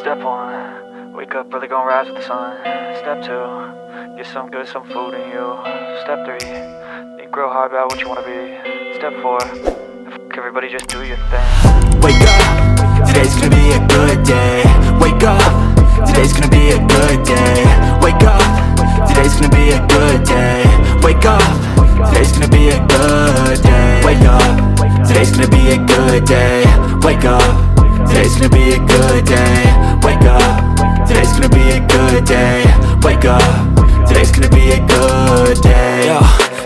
Step 1, wake up early, gon' rise with the sun. Step 2, get some good, some food in you. Step 3, think real hard about what you wanna be. Step 4, fuck everybody, just do your thing. Wake up, today's gonna be a good day. Wake up, today's gonna be a good day. Wake up, today's gonna be a good day. Wake up, today's gonna be a good day. Wake up, today's gonna be a good day. Wake up, today's gonna be a good day. Wake up, today's gonna be a good day. Wake up, today's gonna be a good day. Yo,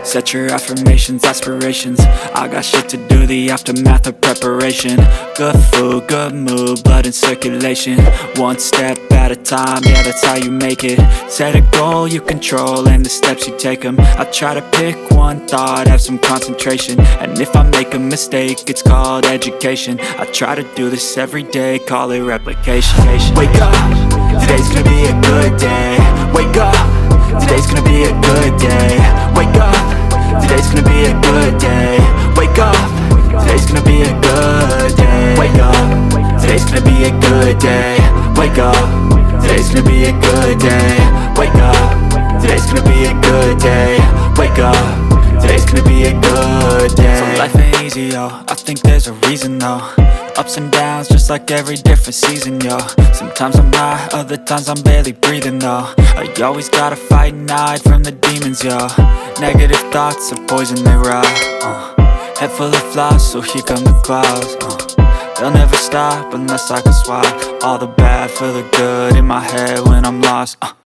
set your affirmations, aspirations. I got shit to do, the aftermath of preparation. Good food, good mood, blood in circulation. One step at a time, yeah, that's how you make it. Set a goal you control and the steps you take them. I try to pick one thought, have some concentration. And if I make a mistake, it's called education. I try to do this every day, call it replication. Wake up, today's gonna be a good day. Wake up, today's gonna be a good day. Wake up, today's gonna be a good day. Wake up, today's gonna be a good day. Wake up, today's gonna be a good day. Wake up, today's gonna be a good day. Wake up, today's gonna be a good day. Wake up, today's gonna be a good day. So life ain't easy, yo, I think there's a reason though. Ups and downs, just like every different season, yo. Sometimes I'm high, other times I'm barely breathing, though. I always gotta fight and hide from the demons, yo. Negative thoughts are poison, they rot. Head full of flies, so here come the clouds. They'll never stop unless I can swap all the bad for the good in my head when I'm lost.